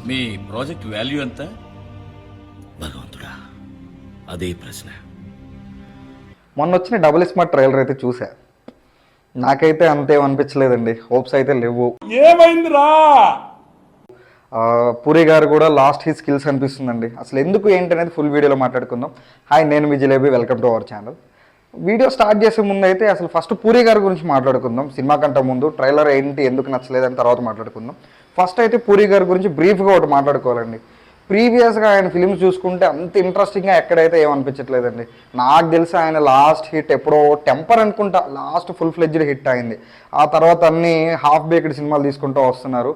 మీ project value ఎంత? భగవంతుడా, అదే ప్రశ్న. మొన్న వచ్చిన డబుల్ స్మార్ట్ ట్రైలర్ అయితే చూసా. నాకైతే అంతేం అనిపించలేదండి, హోప్స్ అయితే లేవు. ఏమైందిరా? పూరి గారు కూడా లాస్ట్ హీ స్కిల్స్ అనిపిస్తుందండి. అసలు ఎందుకు ఏంటి అనేది ఫుల్ వీడియోలో మాట్లాడుకుందాం. హాయ్, నేను మీ Jilebi, welcome to our channel. Video start చేసే ముందు అయితే అసలు ఫస్ట్ పూరి గారి గురించి మాట్లాడుకుందాం. సినిమా కంటే ముందు ట్రైలర్ ఏంటి, ఎందుకు నచ్చలేదని తర్వాత మాట్లాడుకుందాం. ఫస్ట్ అయితే పూరి గారి గురించి బ్రీఫ్గా ఒకటి మాట్లాడుకోవాలండి. ప్రీవియస్గా ఆయన ఫిలిమ్స్ చూసుకుంటే అంత ఇంట్రెస్టింగ్గా ఎక్కడైతే ఏమనిపించట్లేదండి. నాకు తెలిసి ఆయన లాస్ట్ హిట్ ఎప్పుడో టెంపర్ అనుకుంటా లాస్ట్ ఫుల్ ఫ్లెడ్జ్డ్ హిట్ అయింది. ఆ తర్వాత అన్ని హాఫ్ బేక్డ్ సినిమాలు తీసుకుంటూ వస్తున్నారు.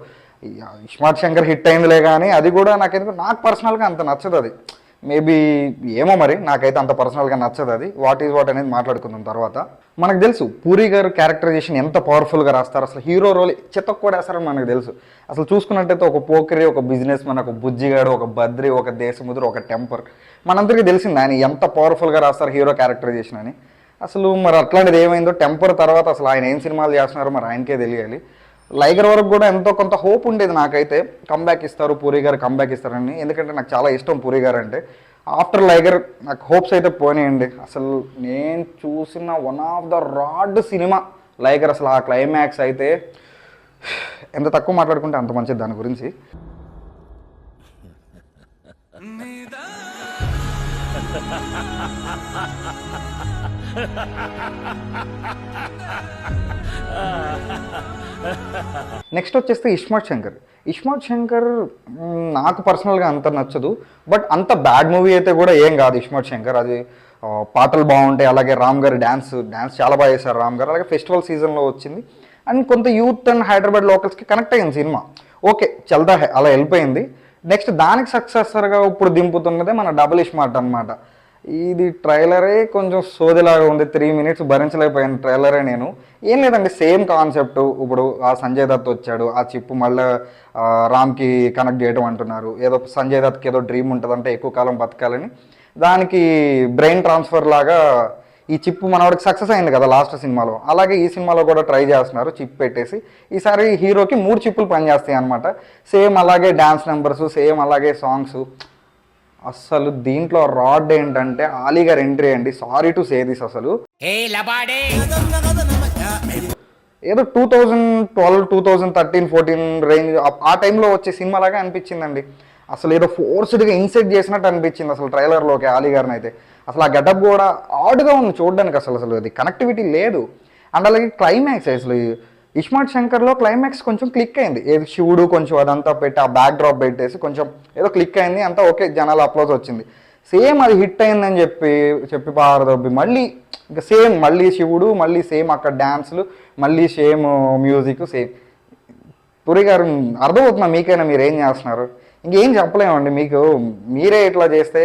ఇస్మార్ట్ శంకర్ హిట్ అయిందిలే, కానీ అది కూడా నాకు పర్సనల్గా అంత నచ్చదు. అది మేబీ ఏమో, మరి నాకైతే అంత పర్సనల్గా నచ్చదు. అది వాట్ ఈజ్ వాట్ అనేది మాట్లాడుకుందాం తర్వాత. మనకు తెలుసు పూరి గారు క్యారెక్టరైజేషన్ ఎంత పవర్ఫుల్గా రాస్తారు. అసలు హీరో రోల్ చెత్తకు కూడా వేస్తారని మనకు తెలుసు. అసలు చూసుకున్నట్టయితే ఒక పోకిరి, ఒక బిజినెస్ మ్యాన్, ఒక బుజ్జిగాడు, ఒక బద్రి, ఒక దేశముద్రు, ఒక టెంపర్, మనందరికీ తెలిసింది ఆయన ఎంత పవర్ఫుల్గా రాస్తారు హీరో క్యారెక్టరైజేషన్ అని. అసలు మరి అట్లాంటిది ఏమైందో టెంపర్ తర్వాత అసలు ఆయన ఏం సినిమాలు చేస్తున్నారో మరి ఆయనకే తెలియాలి. లైగర్ వరకు కూడా ఎంతో కొంత హోప్ ఉండేది నాకైతే, కంబ్యాక్ ఇస్తారు పూరి గారు, కంబ్యాక్ ఇస్తారని. ఎందుకంటే నాకు చాలా ఇష్టం పూరి గారు అంటే. ఆఫ్టర్ లైగర్ నాకు హోప్స్ అయితే పోనీయండి. అసలు నేను చూసిన one of the rod cinema Liger. అసలు ఆ క్లైమాక్స్ అయితే ఎంత తక్కువ మాట్లాడుకుంటే అంత మంచిది దాని గురించి. నెక్స్ట్ వచ్చేస్తే ఇస్మార్ట్ శంకర్ నాకు పర్సనల్గా అంత నచ్చదు. బట్ అంత బ్యాడ్ మూవీ అయితే కూడా ఏం కాదు ఇస్మార్ట్ శంకర్. అది పాటలు బాగుంటాయి, అలాగే రామ్ గారి డ్యాన్స్ చాలా బాగా చేశారు రామ్ గారు. అలాగే ఫెస్టివల్ సీజన్లో వచ్చింది అండ్ కొంత యూత్ అండ్ హైదరాబాద్ లోకల్స్కి కనెక్ట్ అయ్యింది సినిమా. ఓకే, చల్దా అలా వెళ్ళిపోయింది. నెక్స్ట్ దానికి సక్సెసర్గా ఇప్పుడు దింపుతున్నదే మన డబుల్ ఇస్మార్ట్ అనమాట. ఇది ట్రైలరే కొంచెం సోదిలాగా ఉంది. 3 minutes భరించలేకపోయాను ట్రైలరే నేను. ఏం లేదండి, సేమ్ కాన్సెప్ట్. ఇప్పుడు ఆ సంజయ్ దత్ వచ్చాడు, ఆ చిప్పు మళ్ళీ రామ్కి కనెక్ట్ చేయడం అంటున్నారు. ఏదో సంజయ్ దత్కి ఏదో డ్రీమ్ ఉంటుందంటే ఎక్కువ కాలం బతకాలని. దానికి బ్రెయిన్ ట్రాన్స్ఫర్ లాగా ఈ చిప్పు మనవాడికి సక్సెస్ అయింది కదా లాస్ట్ సినిమాలో. అలాగే ఈ సినిమాలో కూడా ట్రై చేస్తున్నారు చిప్ పెట్టేసి. ఈసారి హీరోకి 3 చిప్పులు పనిచేస్తాయి అనమాట. సేమ్ అలాగే డ్యాన్స్ నెంబర్స్, సేమ్ అలాగే సాంగ్స్. అసలు దీంట్లో రాడ్ ఏంటంటే ఆలీ గారు ఎంట్రీ అండి. సారీ టు సే దిస్, అసలు ఏదో 2012, 2013, 14 రేంజ్ ఆ టైంలో వచ్చే సినిమా లాగా అనిపించిందండి. అసలు ఏదో ఫోర్స్డ్గా ఇన్సెట్ చేసినట్టు అనిపించింది అసలు ట్రైలర్లోకి ఆలీ గారిని అయితే. అసలు ఆ గెటప్ కూడా ఆడ్గా ఉంది చూడడానికి. అసలు అది కనెక్టివిటీ లేదు. అండ్ అలాగే క్లైమాక్స్, అసలు ఇస్మార్ట్ శంకర్లో క్లైమాక్స్ కొంచెం క్లిక్ అయింది. ఏది శివుడు కొంచెం అదంతా పెట్టి ఆ బ్యాక్ డ్రాప్ పెట్టేసి కొంచెం ఏదో క్లిక్ అయింది, అంతా ఓకే, జనాలు అప్లోజ్ వచ్చింది. సేమ్ అది హిట్ అయిందని చెప్పి పారదొబ్బి మళ్ళీ ఇంకా సేమ్ మళ్ళీ శివుడు, మళ్ళీ సేమ్ అక్కడ డ్యాన్సులు, మళ్ళీ సేమ్ మ్యూజిక్, సేమ్. పూరి గారు అర్థమవుతున్నా మీకైనా మీరు ఏం చేస్తున్నారు? ఇంకేం చెప్పలేమండి మీకు. మీరే ఇట్లా చేస్తే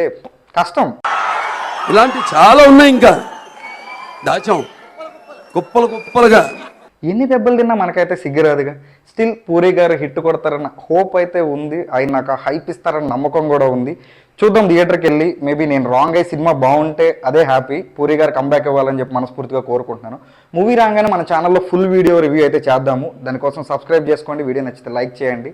కష్టం. ఇలాంటి చాలా ఉన్నాయి, ఇంకా దాచాం కుప్పలుగా. ఎన్ని దెబ్బలు తిన్నా మనకైతే సిగ్గురాదుగా. స్టిల్ పూరి గారు హిట్ కొడతారన్న హోప్ అయితే ఉంది. ఆయన నాకు హైప్ ఇస్తారన్న నమ్మకం కూడా ఉంది. చూద్దాం థియేటర్కి వెళ్ళి. మేబీ నేను రాంగ్ అయ్యి సినిమా బాగుంటే అదే హ్యాపీ. పూరి గారు కంబ్యాక్ ఇవ్వాలని చెప్పి మనస్ఫూర్తిగా కోరుకుంటున్నాను. మూవీ రాగానే మన ఛానల్లో ఫుల్ వీడియో రివ్యూ అయితే చేద్దాము. దానికోసం సబ్స్క్రైబ్ చేసుకోండి. వీడియో నచ్చితే లైక్ చేయండి.